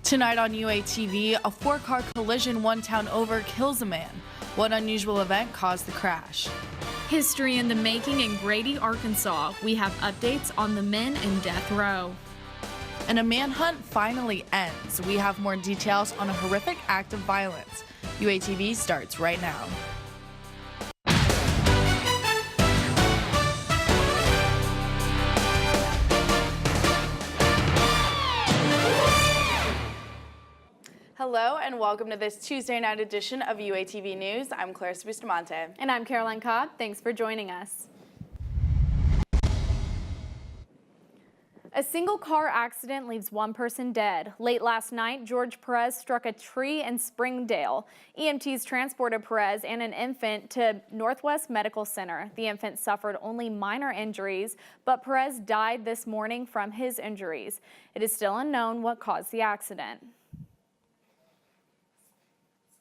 Tonight on UATV, a four-car collision one town over kills a man. What unusual event caused the crash? History in the making in Grady, Arkansas. We have updates on the men in death row. And a manhunt finally ends. We have more details on a horrific act of violence. UATV starts right now. Hello and welcome to this Tuesday night edition of UATV News. I'm Clarissa Bustamante. And I'm Caroline Cobb. Thanks for joining us. A single car accident leaves one person dead. Late last night, George Perez struck a tree in Springdale. EMTs transported Perez and an infant to Northwest Medical Center. The infant suffered only minor injuries, but Perez died this morning from his injuries. It is still unknown what caused the accident.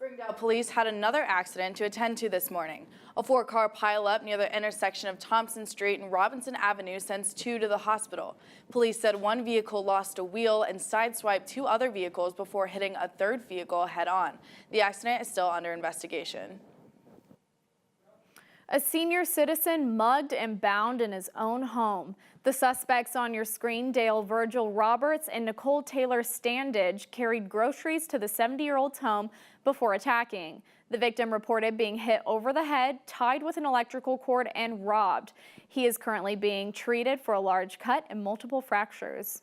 Springdale police had another accident to attend to this morning. A four-car pileup near the intersection of Thompson Street and Robinson Avenue sends two to the hospital. Police said one vehicle lost a wheel and sideswiped two other vehicles before hitting a third vehicle head-on. The accident is still under investigation. A senior citizen mugged and bound in his own home. The suspects on your screen, Dale Virgil Roberts and Nicole Taylor Standage, carried groceries to the 70-year-old's home before attacking. The victim reported being hit over the head, tied with an electrical cord, and robbed. He is currently being treated for a large cut and multiple fractures.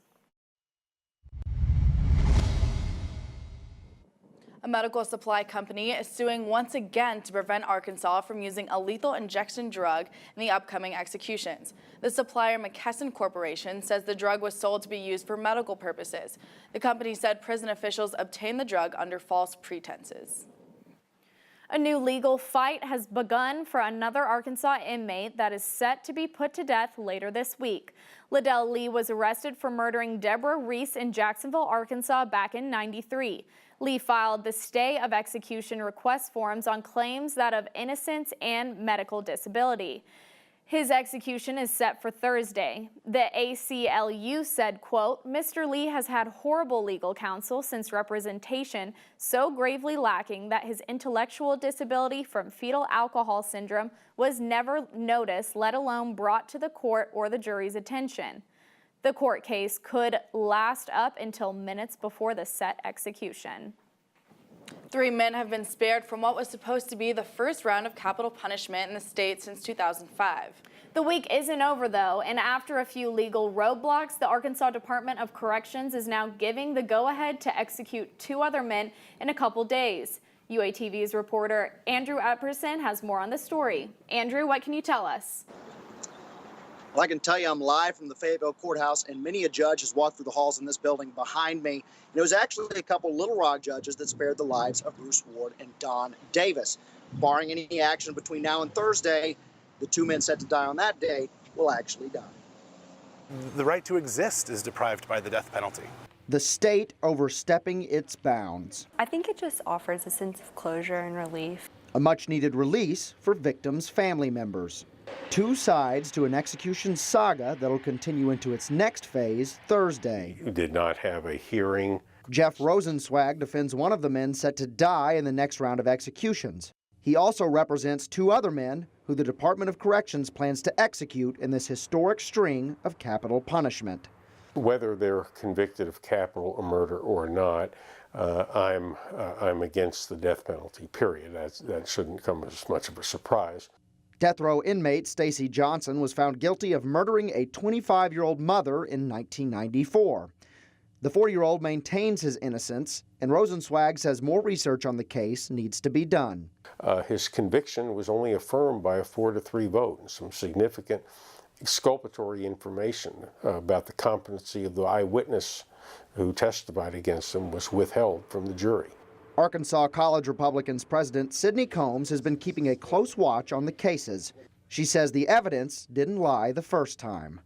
A medical supply company is suing once again to prevent Arkansas from using a lethal injection drug in the upcoming executions. The supplier, McKesson Corporation, says the drug was sold to be used for medical purposes. The company said prison officials obtained the drug under false pretenses. A new legal fight has begun for another Arkansas inmate that is set to be put to death later this week. Liddell Lee was arrested for murdering Deborah Reese in Jacksonville, Arkansas back in '93. Lee filed the stay of execution request forms on claims that of innocence and medical disability. His execution is set for Thursday. The ACLU said, quote, "Mr. Lee has had horrible legal counsel since representation so gravely lacking that his intellectual disability from fetal alcohol syndrome was never noticed, let alone brought to the court or the jury's attention." The court case could last up until minutes before the set execution. 3 men have been spared from what was supposed to be the first round of capital punishment in the state since 2005. The week isn't over, though, and after a few legal roadblocks, the Arkansas Department of Corrections is now giving the go-ahead to execute 2 other men in a couple days. UATV's reporter Andrew Epperson has more on the story. Andrew, what can you tell us? Well, I can tell you I'm live from the Fayetteville courthouse, and many a judge has walked through the halls in this building behind me. And it was actually a couple Little Rock judges that spared the lives of Bruce Ward and Don Davis. Barring any action between now and Thursday, the 2 men set to die on that day will actually die. The right to exist is deprived by the death penalty. The state overstepping its bounds. I think it just offers a sense of closure and relief. A much-needed release for victims' family members. 2 sides to an execution saga that'll continue into its next phase Thursday. We did not have a hearing. Jeff Rosenzweig defends one of the men set to die in the next round of executions. He also represents 2 other men who the Department of Corrections plans to execute in this historic string of capital punishment. Whether they're convicted of capital murder or not, I'm against the death penalty, period. That shouldn't come as much of a surprise. Death row inmate Stacy Johnson was found guilty of murdering a 25-year-old mother in 1994. The 40-year-old maintains his innocence, and Rosenzweig says more research on the case needs to be done. His conviction was only affirmed by a 4-3 vote, and some significant exculpatory information about the competency of the eyewitness who testified against him was withheld from the jury. Arkansas College Republicans President Sidney Combs has been keeping a close watch on the cases. She says the evidence didn't lie the first time.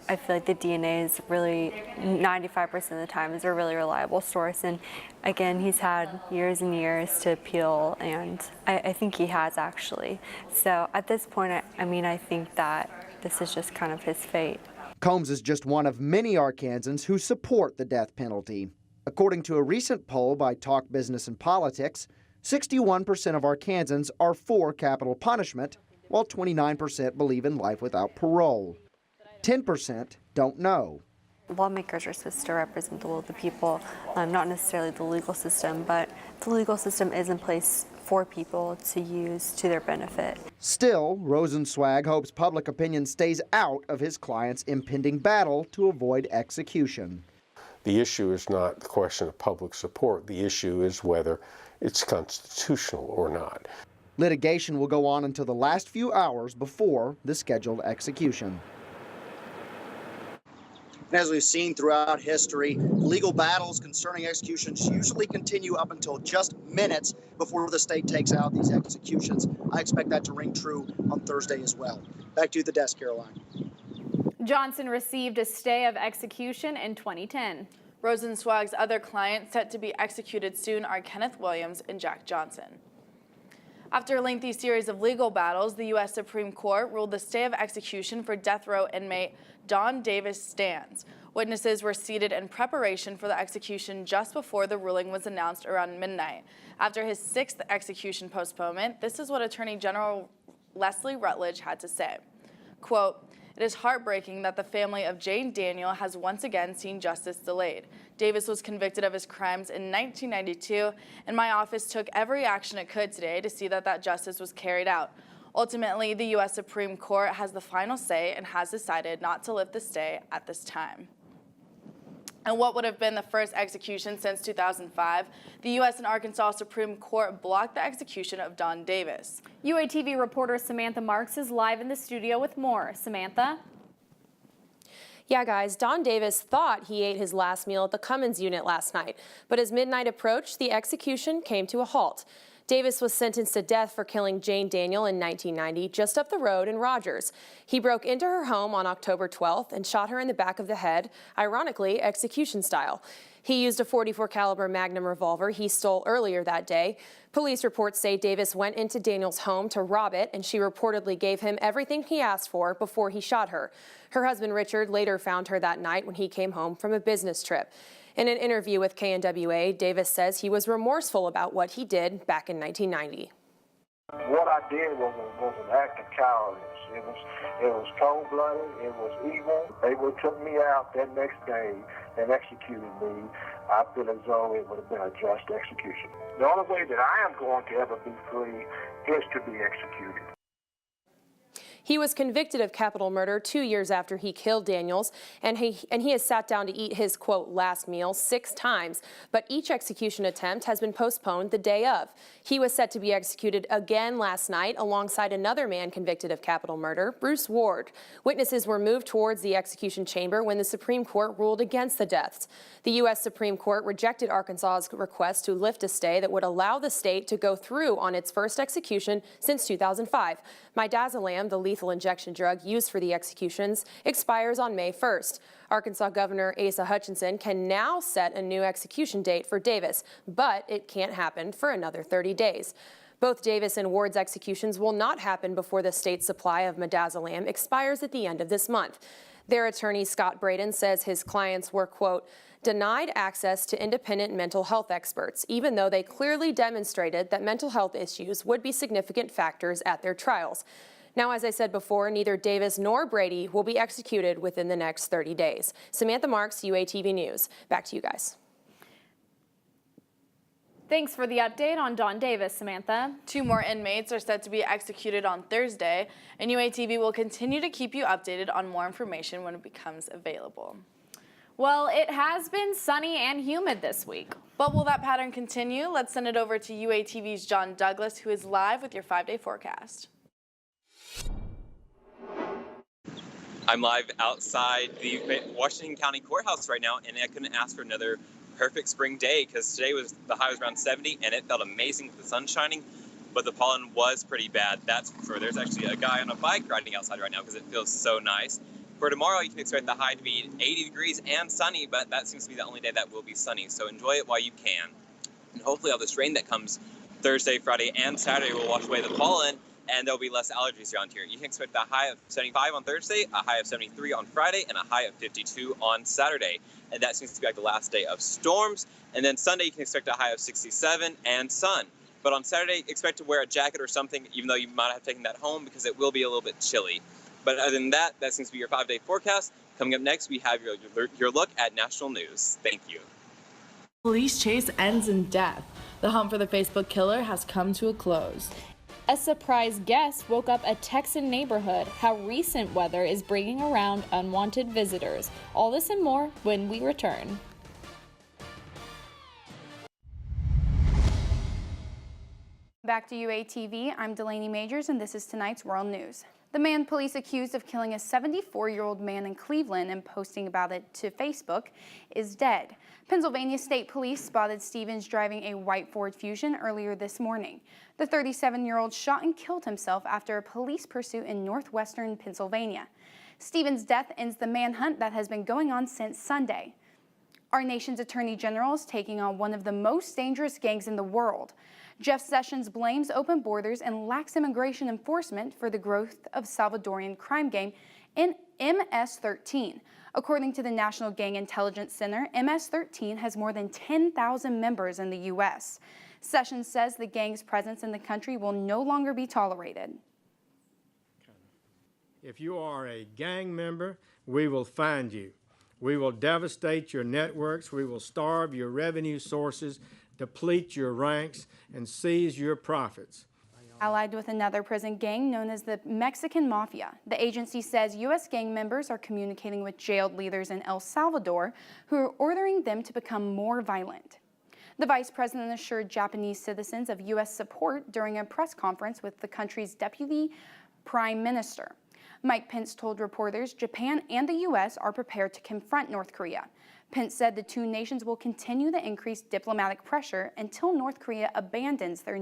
I feel like the DNA is really, 95% of the time, is a really reliable source. And again, he's had years and years to appeal, and I think he has actually. So at this point, I think that this is just kind of his fate. Combs is just one of many Arkansans who support the death penalty. According to a recent poll by Talk Business and Politics, 61% of Arkansans are for capital punishment, while 29% believe in life without parole. 10% don't know. Lawmakers are supposed to represent the will of the people, not necessarily the legal system, but the legal system is in place for people to use to their benefit. Still, Rosenzweig hopes public opinion stays out of his client's impending battle to avoid execution. The issue is not the question of public support. The issue is whether it's constitutional or not. Litigation will go on until the last few hours before the scheduled execution. And as we've seen throughout history, legal battles concerning executions usually continue up until just minutes before the state takes out these executions. I expect that to ring true on Thursday as well. Back to the desk, Caroline. Johnson received a stay of execution in 2010. Rosenzweig's other clients set to be executed soon are Kenneth Williams and Jack Johnson. After a lengthy series of legal battles, the U.S. Supreme Court ruled the stay of execution for death row inmate Don Davis stands. Witnesses were seated in preparation for the execution just before the ruling was announced around midnight. After his 6th execution postponement, this is what Attorney General Leslie Rutledge had to say. Quote, "It is heartbreaking that the family of Jane Daniel has once again seen justice delayed. Davis was convicted of his crimes in 1992, and my office took every action it could today to see that justice was carried out. Ultimately, the U.S. Supreme Court has the final say and has decided not to lift the stay at this time." And what would have been the first execution since 2005, the U.S. and Arkansas Supreme Court blocked the execution of Don Davis. UATV reporter Samantha Marks is live in the studio with more. Samantha? Yeah, guys, Don Davis thought he ate his last meal at the Cummins unit last night, but as midnight approached, the execution came to a halt. Davis was sentenced to death for killing Jane Daniel in 1990, just up the road in Rogers. He broke into her home on October 12th and shot her in the back of the head, ironically, execution style. He used a .44 caliber Magnum revolver he stole earlier that day. Police reports say Davis went into Daniel's home to rob it, and she reportedly gave him everything he asked for before he shot her. Her husband, Richard, later found her that night when he came home from a business trip. In an interview with KNWA, Davis says he was remorseful about what he did back in 1990. What I did was an act of cowardice. It was cold-blooded. It was evil. They would have took me out that next day and executed me. I feel as though it would have been a just execution. The only way that I am going to ever be free is to be executed. He was convicted of capital murder 2 years after he killed Daniels, and he has sat down to eat his, quote, last meal 6 times, but each execution attempt has been postponed the day of. He was set to be executed again last night alongside another man convicted of capital murder, Bruce Ward. Witnesses were moved towards the execution chamber when the Supreme Court ruled against the deaths. The U.S. Supreme Court rejected Arkansas's request to lift a stay that would allow the state to go through on its first execution since 2005. Midazolam, the lethal injection drug used for the executions, expires on May 1st. Arkansas Governor Asa Hutchinson can now set a new execution date for Davis, but it can't happen for another 30 days. Both Davis and Ward's executions will not happen before the state's supply of midazolam expires at the end of this month. Their attorney, Scott Braden, says his clients were, quote, denied access to independent mental health experts, even though they clearly demonstrated that mental health issues would be significant factors at their trials. Now, as I said before, neither Davis nor Brady will be executed within the next 30 days. Samantha Marks, UATV News. Back to you guys. Thanks for the update on Don Davis, Samantha. 2 more inmates are set to be executed on Thursday, and UATV will continue to keep you updated on more information when it becomes available. Well, it has been sunny and humid this week. But will that pattern continue? Let's send it over to UATV's John Douglas, who is live with your 5-day forecast. I'm live outside the Washington County Courthouse right now, and I couldn't ask for another perfect spring day because today the high was around 70, and it felt amazing with the sun shining, but the pollen was pretty bad, that's for sure. There's actually a guy on a bike riding outside right now because it feels so nice. For tomorrow, you can expect the high to be 80 degrees and sunny, but that seems to be the only day that will be sunny, so enjoy it while you can. And hopefully all this rain that comes Thursday, Friday, and Saturday will wash away the pollen, and there'll be less allergies around here. You can expect a high of 75 on Thursday, a high of 73 on Friday, and a high of 52 on Saturday. And that seems to be like the last day of storms. And then Sunday, you can expect a high of 67 and sun. But on Saturday, expect to wear a jacket or something, even though you might have taken that home, because it will be a little bit chilly. But other than that, that seems to be your 5-day forecast. Coming up next, we have your look at national news. Thank you. Police chase ends in death. The hunt for the Facebook killer has come to a close. A surprise guest woke up a Texan neighborhood. How recent weather is bringing around unwanted visitors. All this and more when we return. Back to UATV, I'm Delaney Majors, and this is tonight's World News. The man police accused of killing a 74-year-old man in Cleveland and posting about it to Facebook is dead. Pennsylvania State Police spotted Stevens driving a white Ford Fusion earlier this morning. The 37-year-old shot and killed himself after a police pursuit in northwestern Pennsylvania. Stevens' death ends the manhunt that has been going on since Sunday. Our nation's Attorney General is taking on one of the most dangerous gangs in the world. Jeff Sessions blames open borders and lax immigration enforcement for the growth of Salvadorian crime gang in MS-13. According to the National Gang Intelligence Center, MS-13 has more than 10,000 members in the U.S. Sessions says the gang's presence in the country will no longer be tolerated. If you are a gang member, we will find you. We will devastate your networks. We will starve your revenue sources, deplete your ranks, and seize your profits. Allied with another prison gang known as the Mexican Mafia, the agency says U.S. gang members are communicating with jailed leaders in El Salvador who are ordering them to become more violent. The vice president assured Japanese citizens of U.S. support during a press conference with the country's deputy prime minister. Mike Pence told reporters Japan and the U.S. are prepared to confront North Korea. Pence said the two nations will continue the increased diplomatic pressure until North Korea abandons their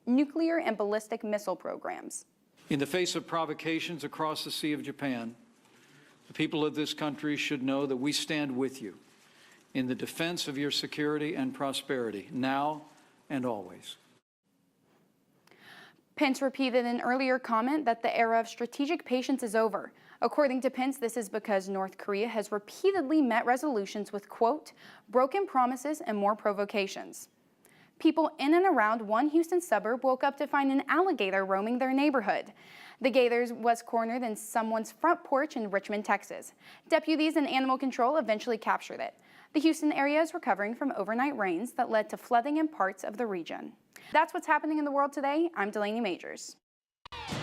nuclear and ballistic missile programs. In the face of provocations across the Sea of Japan, the people of this country should know that we stand with you in the defense of your security and prosperity, now and always. Pence repeated an earlier comment that the era of strategic patience is over. According to Pence, this is because North Korea has repeatedly met resolutions with, quote, broken promises and more provocations. People in and around one Houston suburb woke up to find an alligator roaming their neighborhood. The gator was cornered in someone's front porch in Richmond, Texas. Deputies and animal control eventually captured it. The Houston area is recovering from overnight rains that led to flooding in parts of the region. That's what's happening in the world today. I'm Delaney Majors.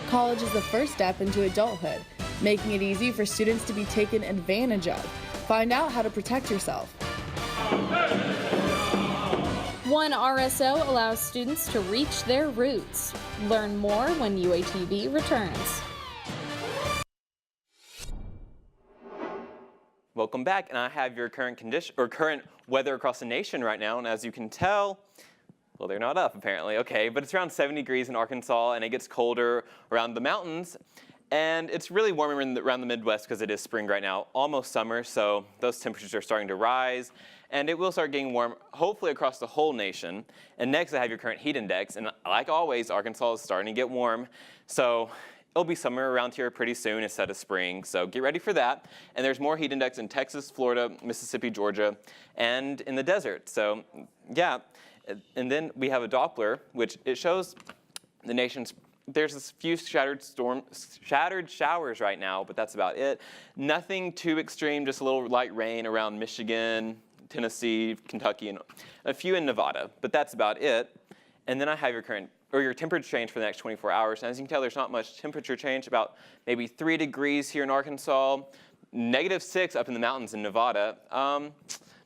College is the first step into adulthood, making it easy for students to be taken advantage of. Find out how to protect yourself. One RSO allows students to reach their roots. Learn more when UATV returns. Welcome back, and I have your current weather across the nation right now, and as you can tell, well, they're not up apparently, okay, but it's around 70 degrees in Arkansas, and it gets colder around the mountains, and it's really warmer around the Midwest because it is spring right now, almost summer, so those temperatures are starting to rise, and it will start getting warm, hopefully across the whole nation. And next, I have your current heat index, and like always, Arkansas is starting to get warm, so it'll be summer around here pretty soon instead of spring, so get ready for that. And there's more heat index in Texas, Florida, Mississippi, Georgia, and in the desert. So yeah, and then we have a Doppler, which it shows the nation's, there's a few shattered showers right now, but that's about it. Nothing too extreme, just a little light rain around Michigan, Tennessee, Kentucky, and a few in Nevada, but that's about it. And then I have your temperature change for the next 24 hours. And as you can tell, there's not much temperature change, about maybe 3 degrees here in Arkansas, -6 up in the mountains in Nevada,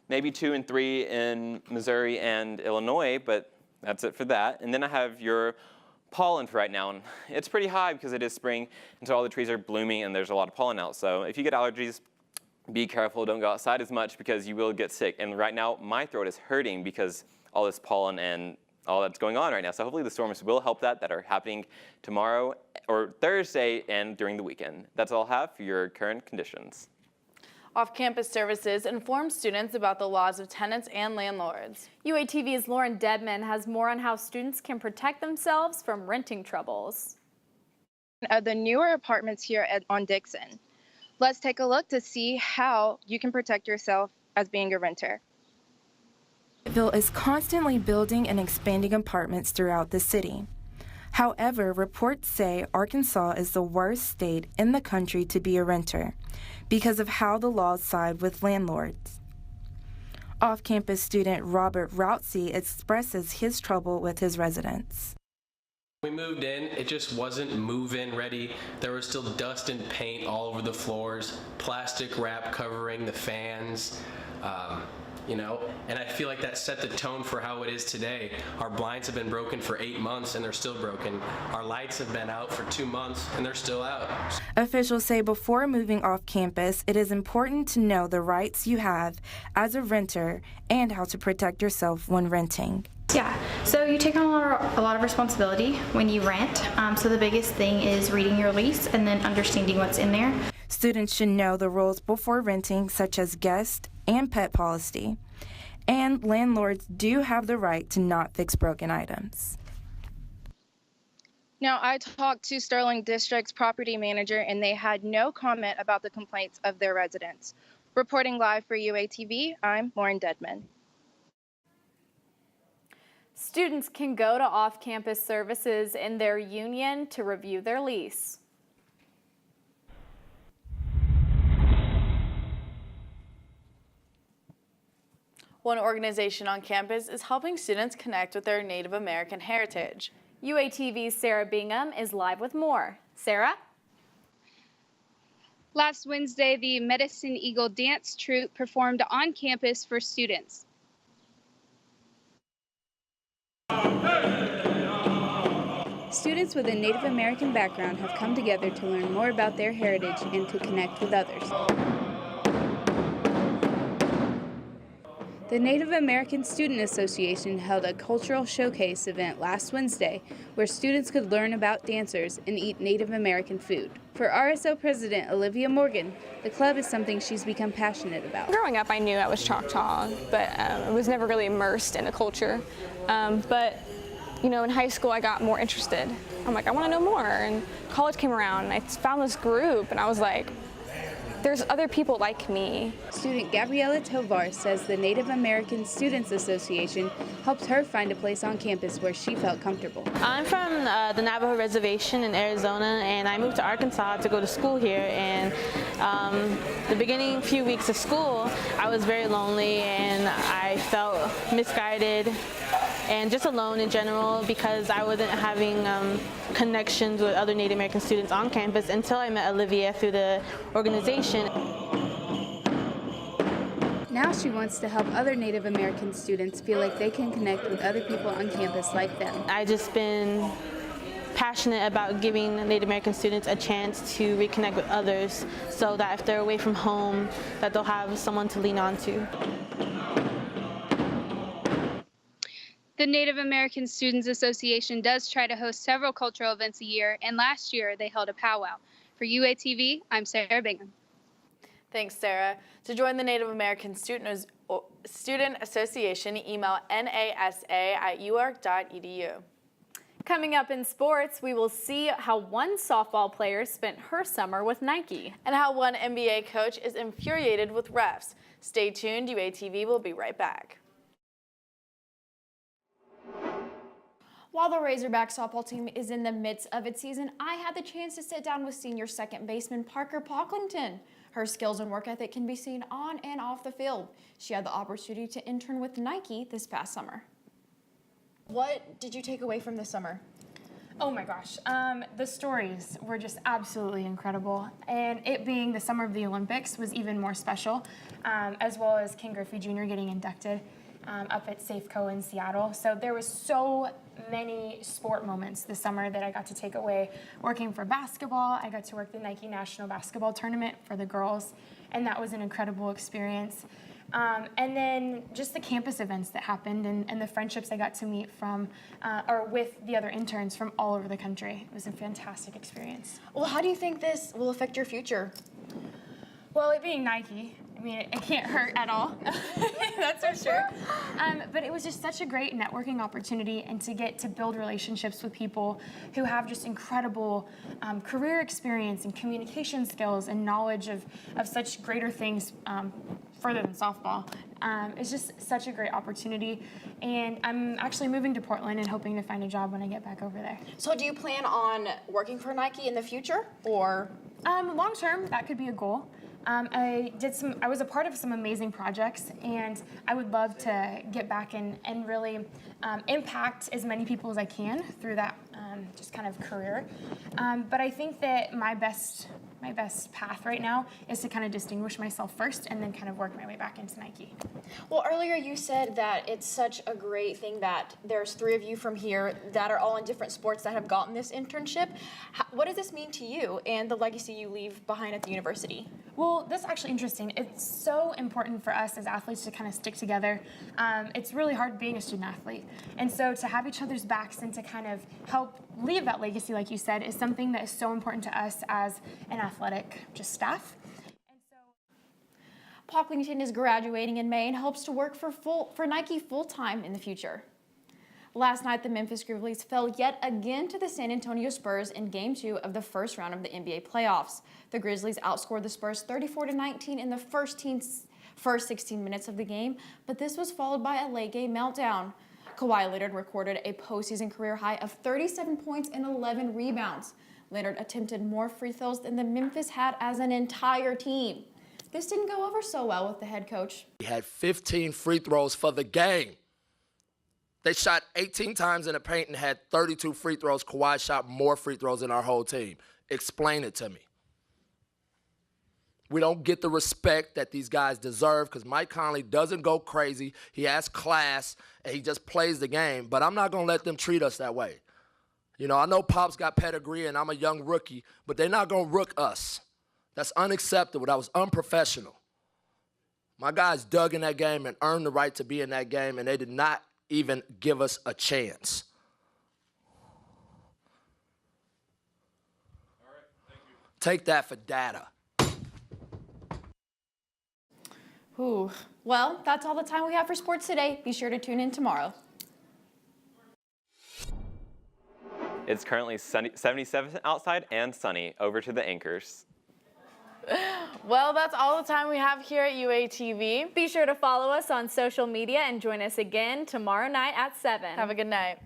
maybe 2 and 3 in Missouri and Illinois, but that's it for that. And then I have your pollen for right now, and it's pretty high because it is spring, and so all the trees are blooming and there's a lot of pollen out. So if you get allergies, be careful, don't go outside as much because you will get sick. And right now, my throat is hurting because all this pollen and all that's going on right now. So hopefully the storms will help that are happening tomorrow or Thursday and during the weekend. That's all I have for your current conditions. Off-campus services inform students about the laws of tenants and landlords. UATV's Lauren Dedman has more on how students can protect themselves from renting troubles. of the newer apartments here on Dixon. Let's take a look to see how you can protect yourself as being a renter. Fayetteville is constantly building and expanding apartments throughout the city. However, reports say Arkansas is the worst state in the country to be a renter because of how the laws side with landlords. Off-campus student Robert Routsey expresses his trouble with his residents. We moved in, it just wasn't move-in ready. There was still dust and paint all over the floors, plastic wrap covering the fans, and I feel like that set the tone for how it is today. Our blinds have been broken for 8 months and they're still broken. Our lights have been out for 2 months and they're still out. Officials say before moving off campus, it is important to know the rights you have as a renter and how to protect yourself when renting. Yeah, so you take on a lot of responsibility when you rent. So the biggest thing is reading your lease and then understanding what's in there. Students should know the rules before renting, such as guest and pet policy. And landlords do have the right to not fix broken items. Now, I talked to Sterling District's property manager, and they had no comment about the complaints of their residents. Reporting live for UATV, I'm Lauren Dedman. Students can go to off-campus services in their union to review their lease. One organization on campus is helping students connect with their Native American heritage. UATV's Sarah Bingham is live with more. Sarah? Last Wednesday, the Medicine Eagle Dance Troupe performed on campus for students. Students with a Native American background have come together to learn more about their heritage and to connect with others. The Native American Student Association held a cultural showcase event last Wednesday where students could learn about dancers and eat Native American food. For RSO President Olivia Morgan, the club is something she's become passionate about. Growing up, I knew I was Choctaw, but I was never really immersed in the culture. In high school, I got more interested. I'm like, I want to know more. And college came around, and I found this group, and I was like, there's other people like me. Student Gabriela Tovar says the Native American Students Association helped her find a place on campus where she felt comfortable. I'm from the Navajo Reservation in Arizona, and I moved to Arkansas to go to school here. And the beginning few weeks of school, I was very lonely, and I felt misguided and just alone in general because I wasn't having connections with other Native American students on campus until I met Olivia through the organization. Now she wants to help other Native American students feel like they can connect with other people on campus like them. I've just been passionate about giving Native American students a chance to reconnect with others so that if they're away from home, that they'll have someone to lean on to. The Native American Students Association does try to host several cultural events a year, and last year they held a powwow. For UATV, I'm Sarah Bingham. Thanks, Sarah. To join the Native American Student Association, email nasa@uark.edu. Coming up in sports, we will see how one softball player spent her summer with Nike. And how one NBA coach is infuriated with refs. Stay tuned, UATV will be right back. While the Razorback softball team is in the midst of its season, I had the chance to sit down with senior second baseman Parker Pocklington. Her skills and work ethic can be seen on and off the field. She had the opportunity to intern with Nike this past summer. What did you take away from this summer? Oh my gosh, the stories were just absolutely incredible. And it being the summer of the Olympics was even more special, as well as Ken Griffey Jr. getting inducted up at Safeco in Seattle. So there was so many sport moments this summer that I got to take away. Working for basketball, I got to work the Nike National Basketball Tournament for the girls, and that was an incredible experience. And then just the campus events that happened and the friendships I got to meet from, or with the other interns from all over the country. It was a fantastic experience. Well, how do you think this will affect your future? Well, it being Nike, I mean, it can't hurt at all, that's for sure. But it was just such a great networking opportunity, and to get to build relationships with people who have just incredible career experience and communication skills and knowledge of such greater things further than softball. It's just such a great opportunity, and I'm actually moving to Portland and hoping to find a job when I get back over there. So do you plan on working for Nike in the future, or? Long term, that could be a goal. I was a part of some amazing projects, and I would love to get back and really impact as many people as I can through that just kind of career. But I think that my best path right now is to kind of distinguish myself first and then kind of work my way back into Nike. Well, earlier you said that it's such a great thing that there's 3 of you from here that are all in different sports that have gotten this internship. What does this mean to you and the legacy you leave behind at the university? Well, that's actually interesting. It's so important for us as athletes to kind of stick together. It's really hard being a student athlete. And so to have each other's backs and to kind of help leave that legacy, like you said, is something that is so important to us as an athletic just staff. Pocklington is graduating in May and hopes to work for Nike full-time in the future. Last night, the Memphis Grizzlies fell yet again to the San Antonio Spurs in Game 2 of the first round of the NBA playoffs. The Grizzlies outscored the Spurs 34-19 in the first 16 minutes of the game, but this was followed by a late-game meltdown. Kawhi Leonard recorded a postseason career high of 37 points and 11 rebounds. Leonard attempted more free throws than the Memphis had as an entire team. This didn't go over so well with the head coach. He had 15 free throws for the game. They shot 18 times in the paint and had 32 free throws. Kawhi shot more free throws than our whole team. Explain it to me. We don't get the respect that these guys deserve because Mike Conley doesn't go crazy. He has class, and he just plays the game. But I'm not going to let them treat us that way. You know, I know Pop's got pedigree, and I'm a young rookie, but they're not going to rook us. That's unacceptable. That was unprofessional. My guys dug in that game and earned the right to be in that game, and they did not even give us a chance. All right, thank you. Take that for data. Ooh. Well, that's all the time we have for sports today. Be sure to tune in tomorrow. It's currently 77 outside and sunny. Over to the anchors. Well, that's all the time we have here at UATV. Be sure to follow us on social media and join us again tomorrow night at 7. Have a good night.